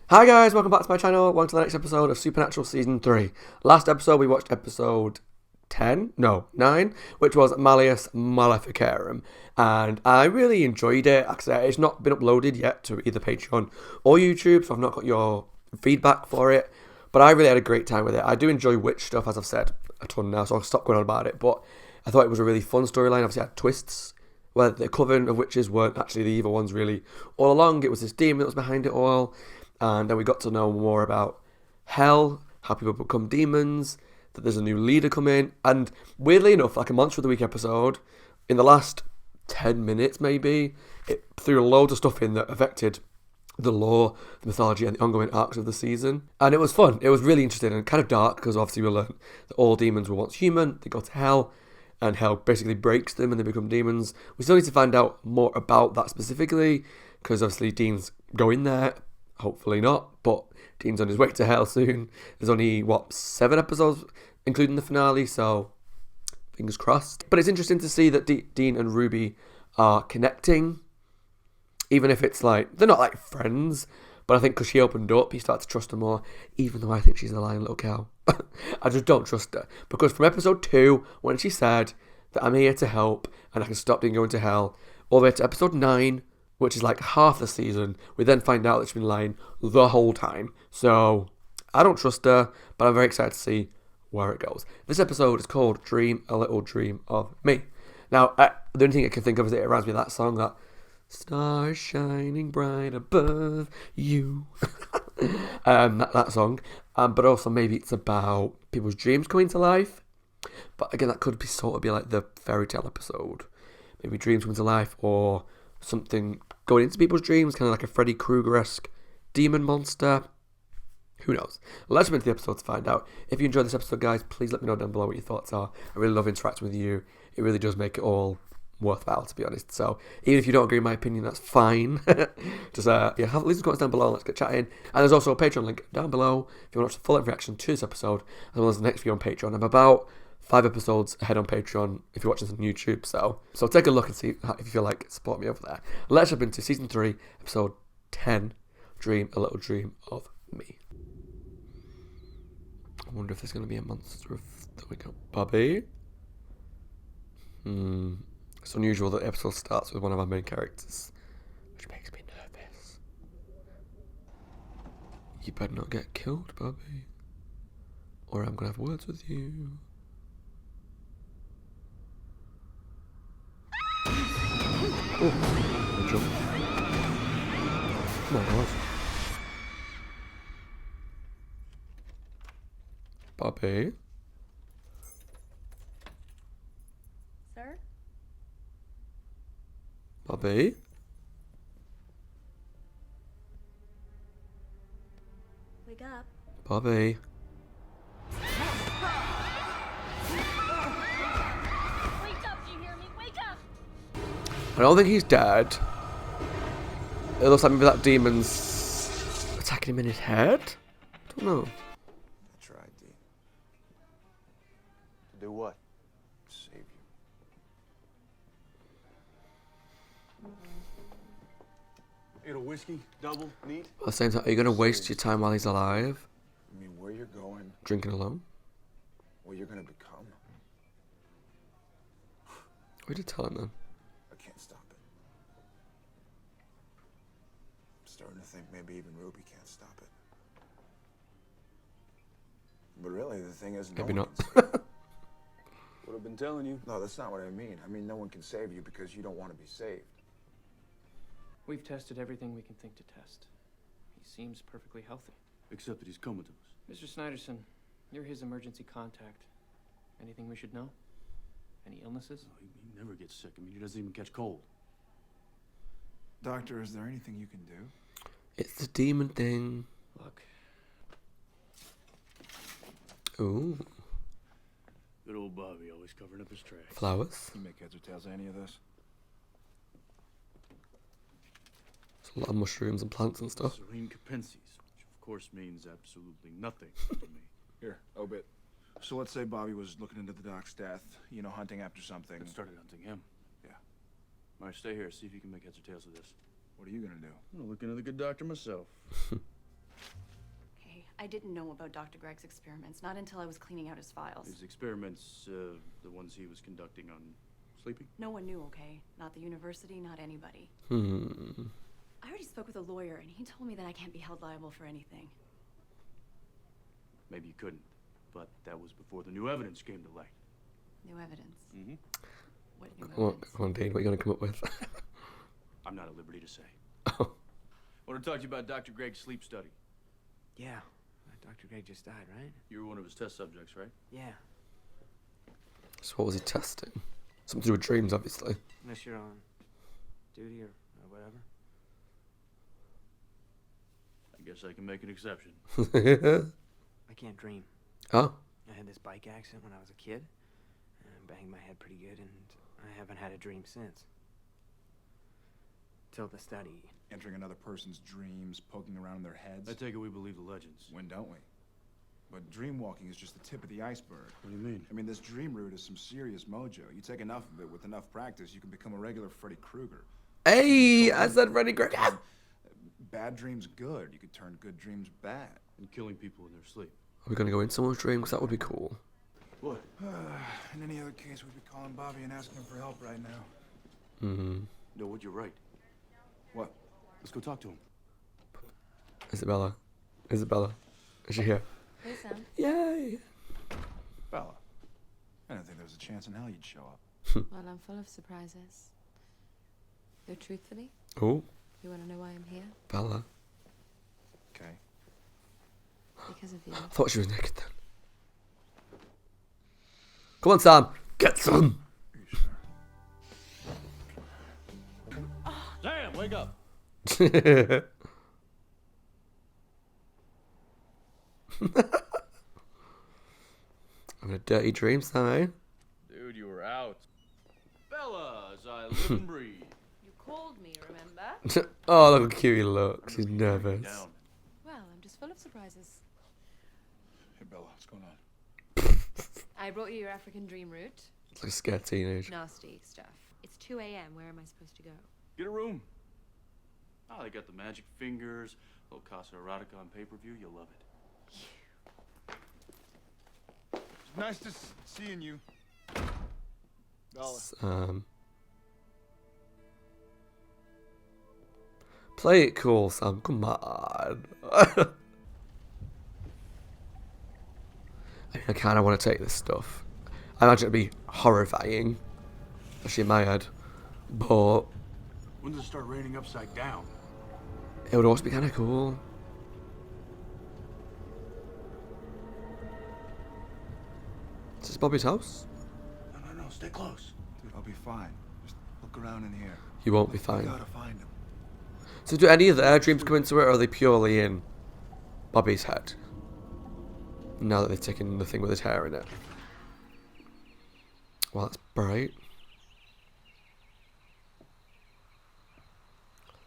Hi guys, welcome back to my channel. Welcome to the next episode of Supernatural Season 3. Last episode we watched episode 9, which was Malleus Maleficarum. And I really enjoyed it. Actually, it's not been uploaded yet to either Patreon or YouTube, so I've not got your feedback for it. But I really had a great time with it. I do enjoy witch stuff, as I've said a ton now, so I'll stop going on about it. But I thought it was a really fun storyline. Obviously, it had twists where the coven of witches weren't actually the evil ones really all along. It was this demon that was behind it all. And then we got to know more about hell, how people become demons, that there's a new leader coming. And weirdly enough, like a Monster of the Week episode, in the last 10 minutes maybe, it threw loads of stuff in that affected the lore, the mythology, and the ongoing arcs of the season. And it was fun. It was really interesting and kind of dark, because obviously we learned that all demons were once human, they go to hell, and hell basically breaks them and they become demons. We still need to find out more about that specifically, because obviously Dean's going there. Hopefully not, but Dean's on his way to hell soon. There's only, 7 episodes, including the finale, so fingers crossed. But it's interesting to see that Dean and Ruby are connecting, even if it's like, they're not like friends, but I think because she opened up, he started to trust her more, even though I think she's a lying little cow. I just don't trust her. Because from episode 2, when she said that I'm here to help and I can stop Dean going to hell, all the way to episode 9, which is like half the season, we then find out that she's been lying the whole time. So, I don't trust her, but I'm very excited to see where it goes. This episode is called Dream a Little Dream of Me. Now, the only thing I can think of is it reminds me of that song, that Stars shining bright above you. that song. But also maybe it's about people's dreams coming to life. But again, that could be sort of be like the fairy tale episode. Maybe dreams coming to life, or something going into people's dreams, kind of like a Freddy Krueger-esque demon monster. Who knows? Let's jump into the episode to find out. If you enjoyed this episode, guys, please let me know down below what your thoughts are. I really love interacting with you. It really does make it all worthwhile, to be honest. So even if you don't agree with my opinion, that's fine. Just leave some comments down below. Let's get chatting. And there's also a Patreon link down below if you want to watch the full reaction to this episode, as well as the next video on Patreon. I'm about 5 episodes ahead on Patreon if you're watching this on YouTube. So take a look and see if you feel like support me over there. Let's jump into Season 3, Episode 10, Dream a Little Dream of Me. I wonder if there's going to be a monster of the week. Bobby? It's unusual that the episode starts with one of our main characters, which makes me nervous. You better not get killed, Bobby, or I'm going to have words with you. Oh, jump. Come on, guys. Bobby? Sir? Bobby? Wake up. Bobby? Wake up, do you hear me? Wake up! I don't think he's dead. It looks like maybe that demon's attacking him in his head? I don't know. I tried, Dean. To do what? Save you. Get a whiskey, double, neat? At the same time, are you going to waste your time while he's alive? I mean, where you're going, Drinking alone? what you're gonna become. What did you tell him then? I can't stop it. I'm starting to think maybe even Ruby can't stop it. But really, the thing is, Maybe no not. one can save you. What I've been telling you. No, that's not what I mean. I mean, no one can save you because you don't want to be saved. We've tested everything we can think to test. He seems perfectly healthy. Except that he's comatose. Mr. Snyderson, you're his emergency contact. Anything we should know? Any illnesses? No, he never gets sick. I mean, he doesn't even catch cold. Doctor, is there anything you can do? It's the demon thing. Look, Ooh, Good old Bobby, always covering up his tracks. flowers. You make heads or tails of any of this? There's a lot of mushrooms and plants and stuff. Serene Capensis, which of course means absolutely nothing to me. Here, obit. So let's say Bobby was looking into the doc's death, you know, hunting after something. And started hunting him. Yeah. All right, stay here. See if you can make heads or tails of this. What are you gonna do? I'm gonna look into the good doctor myself. I didn't know about Dr. Greg's experiments, not until I was cleaning out his files. His experiments, the ones he was conducting on sleeping? No one knew, okay? Not the university, not anybody. I already spoke with a lawyer, and he told me that I can't be held liable for anything. Maybe you couldn't, but that was before the new evidence came to light. New evidence? Mm-hmm. What new Come on, evidence? come on, Dean, what are you going to come up with? I'm not at liberty to say. Oh. I want to talk to you about Dr. Greg's sleep study. Yeah. Dr. Greg just died, right? You were one of his test subjects, right? Yeah. So what was he testing? Something to do with dreams, obviously. Unless you're on duty or whatever. I guess I can make an exception. I can't dream. Oh? I had this bike accident when I was a kid. And banged my head pretty good, and I haven't had a dream since. Till the study. Entering another person's dreams, poking around in their heads. I take it we believe the legends. When don't we? But dream walking is just the tip of the iceberg. What do you mean? I mean, this dream route is some serious mojo. You take enough of it with enough practice, you can become a regular Freddy Krueger. Hey, I said Freddy Krueger. Bad dreams good. You could turn good dreams bad. And killing people in their sleep. Are we going to go in someone's dream? Because that would be cool. What? In any other case, we'd be calling Bobby and asking him for help right now. No, what? You're right. What? Let's go talk to him. Isabella. Isabella. Is she here? Hey, Sam. Yay. Bella. I didn't think there was a chance in hell you'd show up. Well, I'm full of surprises. Though truthfully, Oh, you want to know why I'm here? Bella. Okay. Because of you. I thought she was naked then. Come on, Sam. Get some. Are you sure? Sam, wake up! I'm in a dirty dream, Sam, eh? Dude, you were out. Bella, as I live and breathe. You called me, remember? Oh, look how cute he looks. He's nervous. Down. Well, I'm just full of surprises. Hey, Bella, what's going on? I brought you your African dream route. It's like a scared teenage. Nasty stuff. It's 2 a.m. Where am I supposed to go? Get a room. Oh, they got the magic fingers, little Casa Erotica on pay-per-view. You'll love it. It's nice to seeing you. Bella. Play it cool, Sam. Come on. I kind of want to take this stuff. I imagine it'd be horrifying, especially in my head. But When does it start raining upside down? it would also be kind of cool. Is this Bobby's house? No, stay close. Dude, I'll be fine. Just look around in here. You won't be We fine. gotta find him. So do any of their dreams come into it, or are they purely in Bobby's head? Now that they've taken the thing with his hair in it. Well, that's bright.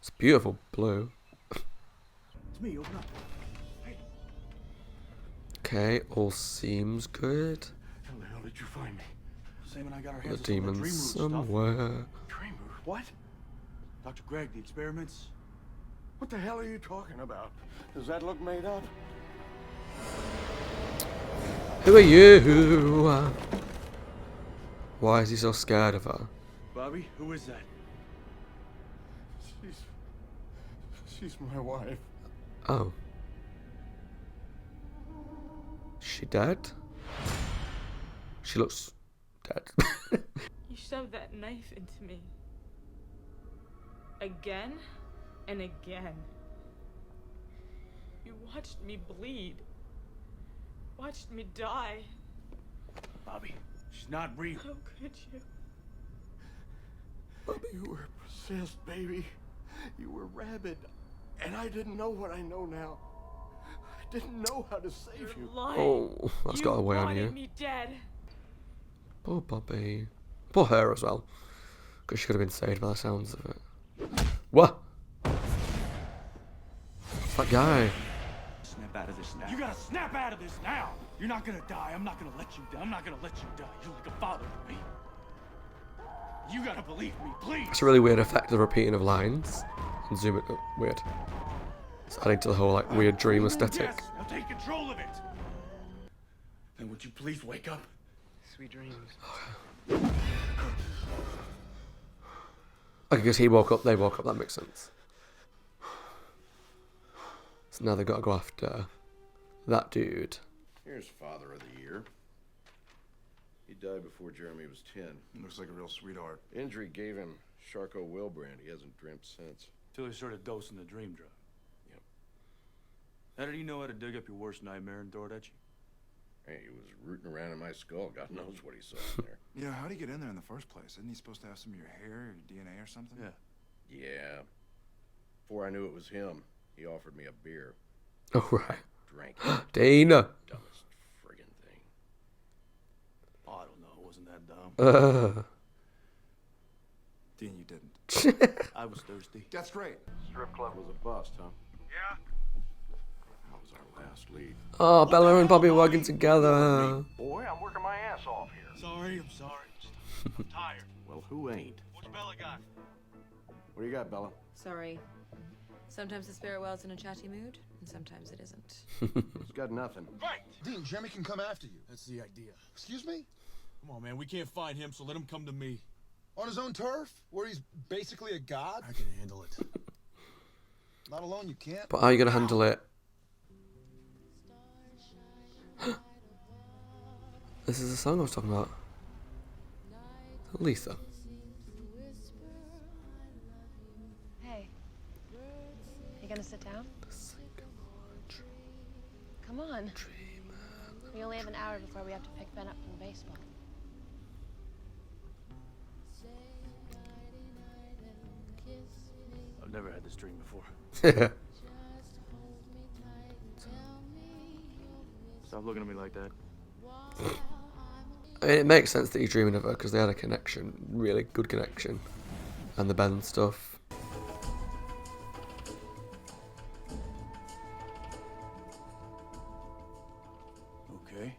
It's beautiful blue. It's me, open up. Hey, Okay, all seems good. how the hell did you find me? Sam and I got our The hands on some of that demon's dream room stuff. somewhere. Dream room? What? Dr. Greg, the experiments? What the hell are you talking about? Does that look made up? Who are you? Why is he so scared of her? Bobby, who is that? She's my wife. Oh. Is she dead? She looks dead. You shoved that knife into me. Again and again. You watched me bleed. Watched me die. Bobby, she's not real. How could you? You were possessed, baby. You were rabid. And I didn't know what I know now. I didn't know how to save You're you. lying. Oh, that's got away on wanted you. me dead. Poor Bobby. Poor her as well. Because she could have been saved by the sounds of it. What? It's that guy. Snap out of this now. You gotta snap out of this now. You're not gonna die. I'm not gonna let you die. I'm not gonna let you die. You're like a father to me. You gotta believe me, please. It's a really weird effect of the repeating of lines. And zoom it up. Weird. It's adding to the whole like weird dream aesthetic. Yes. Now take control of it. Then would you please wake up? Sweet dreams. Okay, because he woke up, they woke up, that makes sense. So now they've got to go after that dude. Here's Father of the Year. He died before Jeremy was 10. Looks like a real sweetheart. Injury gave him Charcot Wilbrand. He hasn't dreamt since. Till he started dosing the dream drug. Yep. How did he know how to dig up your worst nightmare and throw it at you? Hey, he was rooting around in my skull. God knows what he saw in there. Yeah, how'd he get in there in the first place? Isn't he supposed to have some of your hair or DNA or something? Yeah. Yeah. Before I knew it was him, he offered me a beer. Oh, right. Drank it. Dana. Dumbest friggin' thing. Oh, I don't know. It wasn't that dumb. Dean, you didn't. I was thirsty. That's great. Strip club was a bust, huh? Yeah. That was our last lead. Oh, Bella and Bobby working together. Boy, I'm working my ass off here. Sorry, I'm sorry. I'm tired. Well, who ain't? What's Bella got? What do you got, Bella? Sorry. Sometimes the spirit well's in a chatty mood, and sometimes it isn't. He's got nothing. Right. Dean, Jeremy can come after you. That's the idea. Excuse me? Come on, man. We can't find him, so let him come to me. On his own turf? Where he's basically a god? I can handle it. Not alone, you can't. But how are you going to handle it? This is the song I was talking about. Lisa. Hey, you gonna sit down? Come on. We only have an hour before we have to pick Ben up from baseball. I've never had this dream before. Yeah. Stop looking at me like that. I mean, it makes sense that he's dreaming of her because they had a connection, really good connection, and the Ben stuff. Okay.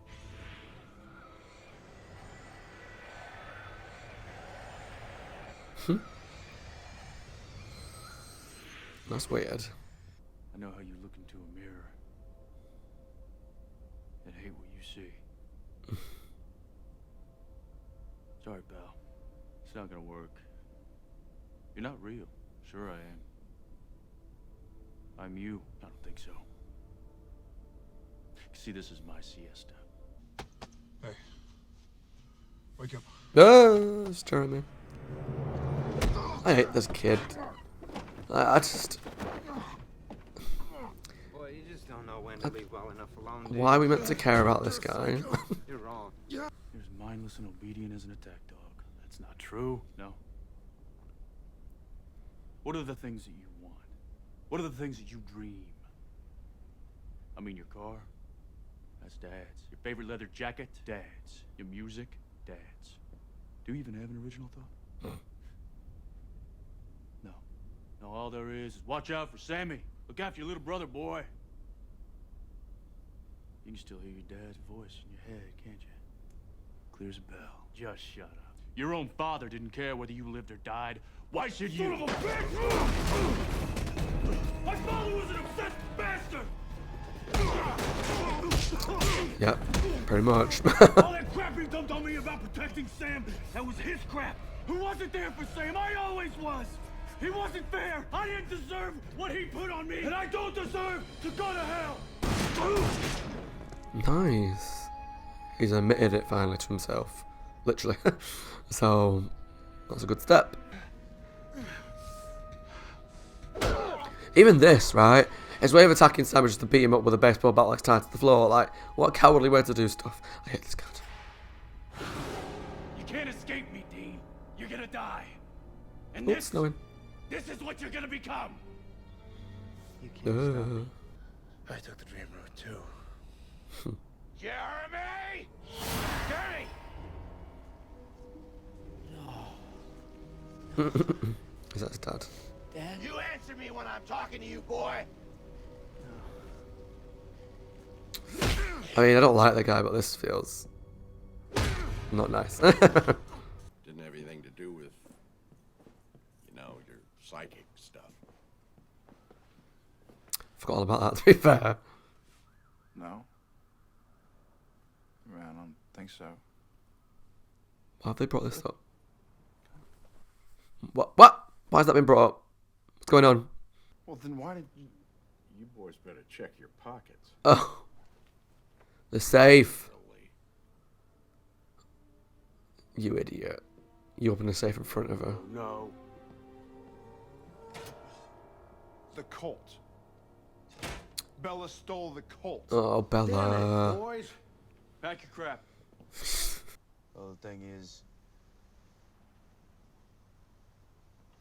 That's weird. I know how you look into a mirror and hate what you see. Sorry, pal. It's not gonna work. You're not real. Sure I am. I'm you. I don't think so. See, this is my siesta. Hey. Wake up. It's Jeremy. I hate this kid. I just... Boy, you just don't know when to leave well enough alone. Why are we meant to care about this guy? You're wrong. You're as mindless and obedient as an attack dog. That's not true. No. What are the things that you want? What are the things that you dream? I mean, your car? That's Dad's. Your favorite leather jacket? Dad's. Your music? Dad's. Do you even have an original thought? No. No, all there is watch out for Sammy. Look after your little brother, boy. You can still hear your dad's voice in your head, can't you? Clear as a bell. Just shut up. Your own father didn't care whether you lived or died. Why should you? Son of a bitch! My father was an obsessed bastard! Yep, pretty much. All that crap he dumped on me about protecting Sam, that was his crap. Who wasn't there for Sam? I always was. He wasn't fair. I didn't deserve what he put on me, and I don't deserve to go to hell. Nice. He's admitted it finally to himself. Literally. So, that's a good step. Even this, right? His way of attacking Sam is just to beat him up with a baseball bat like tied to the floor. Like, what a cowardly way to do stuff. I hate this guy. You can't escape me, Dean. You're gonna die. And Oh, it's snowing. this is what you're gonna become. You can't stop me. I took the dream road too. Jeremy! Jeremy! Is that his dad? You answer me when I'm talking to you, boy. I mean, I don't like the guy, but this feels not nice. Didn't have anything to do with, you know, your psychic stuff. Forgot all about that, to be fair. No? I don't think so. Why have they brought this up? What? Why has that been brought up? What's going on? Well, then why did you... You boys better check your pockets. Oh. The safe. You idiot. You opened the safe in front of her. No. The Colt. Bella stole the Colt. Oh, Bella. Damn it, boys. Pack your crap. Well, the thing is,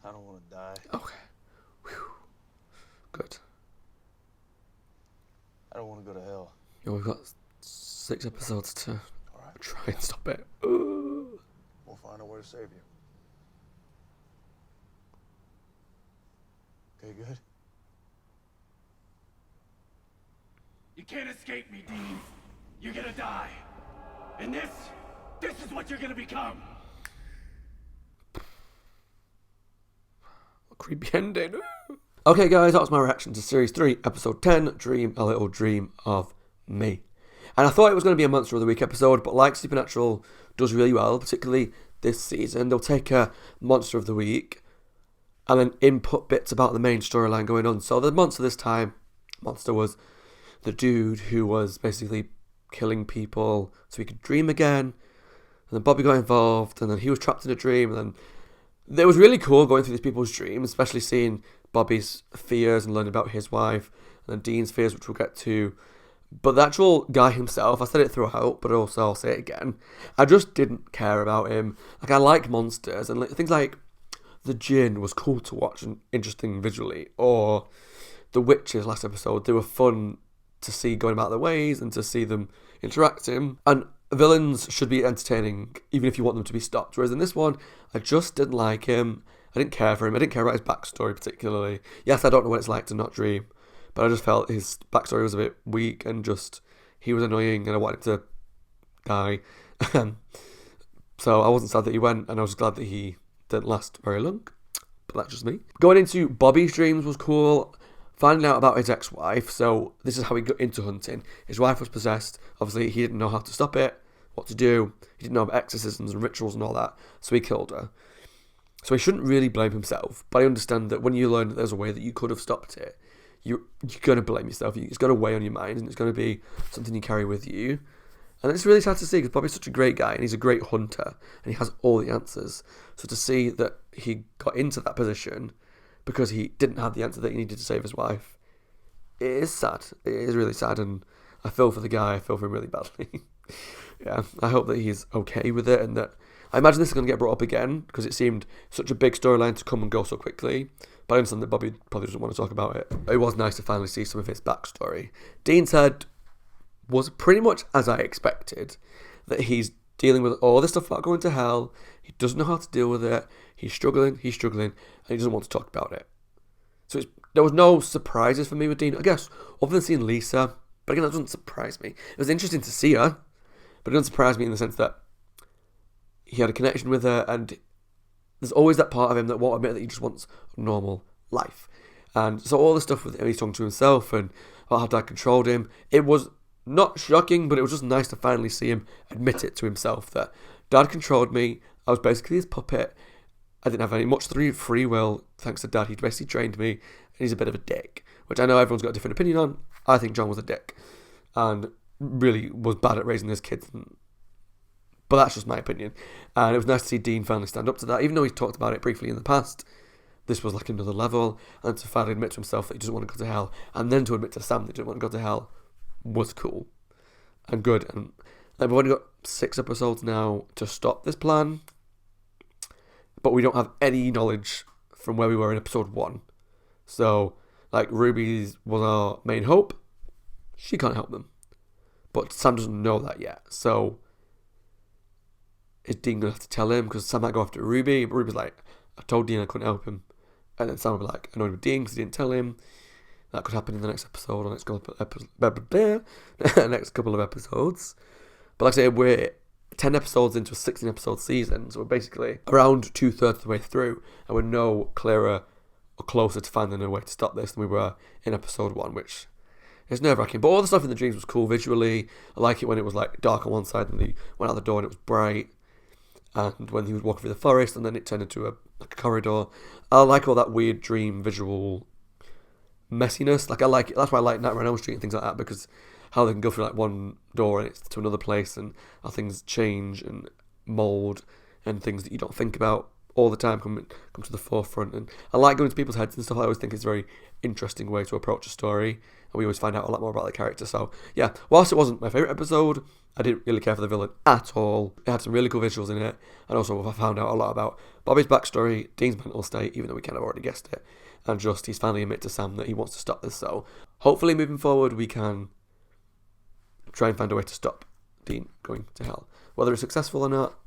I don't want to die. Okay. Whew. Good. I don't want to go to hell. Yeah, we've got 6 episodes to Alright. try and stop it. Ooh. We'll find a way to save you. Okay, good? You can't escape me, Dean. You're gonna die. And this is what you're gonna become. A creepy ending. Okay, guys, that was my reaction to Series 3, Episode 10, Dream a Little Dream of Me. And I thought it was going to be a Monster of the Week episode, but like Supernatural does really well, particularly this season, they'll take a Monster of the Week and then input bits about the main storyline going on. So the monster this time, monster was the dude who was basically killing people so he could dream again. And then Bobby got involved, and then he was trapped in a dream, and then it was really cool going through these people's dreams, especially seeing Bobby's fears and learning about his wife, and then Dean's fears, which we'll get to. But the actual guy himself, I said it throughout, but also I'll say it again, I just didn't care about him. Like, I like monsters, and things like the Djinn was cool to watch and interesting visually, or the witches last episode, they were fun to see going about their ways and to see them interacting. And villains should be entertaining, even if you want them to be stopped. Whereas in this one, I just didn't like him. I didn't care for him. I didn't care about his backstory particularly. Yes, I don't know what it's like to not dream, but I just felt his backstory was a bit weak and just, he was annoying and I wanted him to die. So I wasn't sad that he went, and I was glad that he didn't last very long. But that's just me. Going into Bobby's dreams was cool. Finding out about his ex-wife, so this is how he got into hunting. His wife was possessed. Obviously, he didn't know how to stop it, what to do. He didn't know about exorcisms and rituals and all that, so he killed her. So he shouldn't really blame himself, but I understand that when you learn that there's a way that you could have stopped it, you're going to blame yourself. It's going to weigh on your mind, and it's going to be something you carry with you. And it's really sad to see, because Bobby's such a great guy, and he's a great hunter, and he has all the answers. So to see that he got into that position because he didn't have the answer that he needed to save his wife, it is sad. It is really sad, and I feel for the guy. I feel for him really badly. Yeah, I hope that he's okay with it, and that I imagine this is going to get brought up again, because it seemed such a big storyline to come and go so quickly. But I understand that Bobby probably doesn't want to talk about it. It was nice to finally see some of his backstory. Dean's head was pretty much as I expected, that he's dealing with all this stuff about going to hell. He doesn't know how to deal with it. He's struggling, and he doesn't want to talk about it. So there was no surprises for me with Dean, I guess, other than seeing Lisa. But again, that doesn't surprise me. It was interesting to see her, but it doesn't surprise me in the sense that he had a connection with her, and there's always that part of him that won't admit that he just wants a normal life. And so all the stuff with him, he's talking to himself and about how Dad controlled him, it was not shocking, but it was just nice to finally see him admit it to himself that Dad controlled me. I was basically his puppet. I didn't have much free will thanks to Dad. He basically trained me, and he's a bit of a dick, which I know everyone's got a different opinion on. I think John was a dick and really was bad at raising his kids. But that's just my opinion. And it was nice to see Dean finally stand up to that, even though he's talked about it briefly in the past. This was like another level, and to finally admit to himself that he doesn't want to go to hell, and then to admit to Sam that he doesn't want to go to hell, was cool and good. And like, we've only got 6 episodes now to stop this plan, but we don't have any knowledge from where we were in episode 1. So, like, Ruby was our main hope. She can't help them, but Sam doesn't know that yet. So is Dean going to have to tell him? Because Sam might go after Ruby, but Ruby's like, I told Dean I couldn't help him. And then Sam will be like, annoyed with Dean because he didn't tell him. That could happen in the next episode or next couple of episodes. But like I say, we're 10 episodes into a 16 episode season, so we're basically around 2/3 of the way through, and we're no clearer or closer to finding a way to stop this than we were in episode 1, which It's nerve-wracking. But all the stuff in the dreams was cool visually. I like it when it was like dark on one side and he went out the door and it was bright. And when he was walking through the forest and then it turned into a corridor. I like all that weird dream visual messiness. Like I like it. That's why I like Nightmare on Elm Street and things like that, because how they can go through like one door and it's to another place, and how things change and mold and things that you don't think about all the time come to the forefront. And I like going to people's heads and stuff. I always think it's a very interesting way to approach a story, and we always find out a lot more about the character. So yeah, whilst it wasn't my favourite episode, I didn't really care for the villain at all. It had some really cool visuals in it, and also I found out a lot about Bobby's backstory, Dean's mental state, even though we kind of already guessed it, and just he's finally admitted to Sam that he wants to stop this. So hopefully moving forward we can try and find a way to stop Dean going to hell. Whether it's successful or not,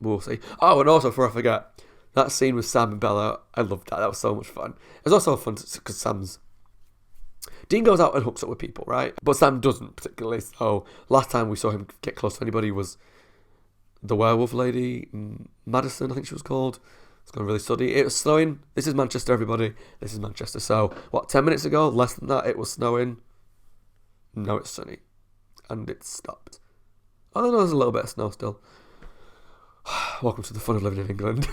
we'll see. Oh, and also, before I forget, that scene with Sam and Bella, I loved that. That was so much fun. It was also fun because Dean goes out and hooks up with people, right? But Sam doesn't particularly. So last time we saw him get close to anybody was the werewolf lady, Madison, I think she was called. It's going really sunny. It was snowing. This is Manchester, everybody. This is Manchester. So, 10 minutes ago, less than that, it was snowing. Now it's sunny. And it stopped. Oh, no, there's a little bit of snow still. Welcome to the fun of living in England.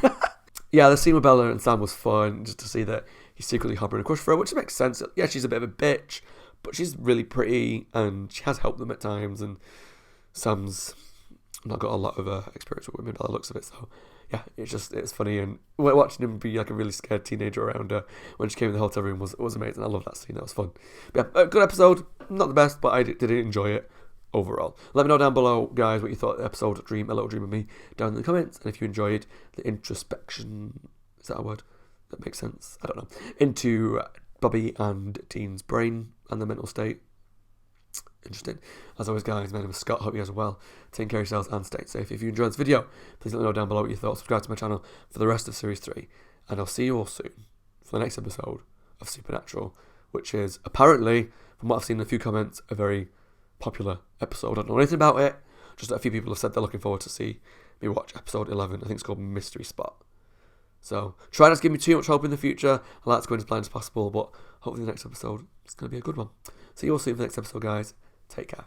Yeah, the scene with Bella and Sam was fun, just to see that he's secretly harboring a crush for her, which makes sense. Yeah, she's a bit of a bitch, but she's really pretty, and she has helped them at times, and Sam's not got a lot of experience with women by the looks of it, so yeah, it's funny, and watching him be like a really scared teenager around her when she came in the hotel room was amazing. I love that scene, that was fun. But yeah, good episode, not the best, but I did enjoy it overall. Let me know down below, guys, what you thought of the episode A Little Dream of Me down in the comments, and if you enjoyed the introspection, is that a word? That makes sense? I don't know. Into Bobby and Dean's brain and the mental state. Interesting. As always, guys, my name is Scott. Hope you guys are well. Take care of yourselves and stay safe. If you enjoyed this video, please let me know down below what you thought. Subscribe to my channel for the rest of Series 3. And I'll see you all soon for the next episode of Supernatural, which is apparently, from what I've seen in a few comments, a very popular episode. I don't know anything about it. Just that a few people have said they're looking forward to see me watch episode 11. I think it's called Mystery Spot. So, try not to give me too much hope in the future. I like to go in as blind as possible, but hopefully the next episode is going to be a good one. See you all soon for the next episode, guys. Take care.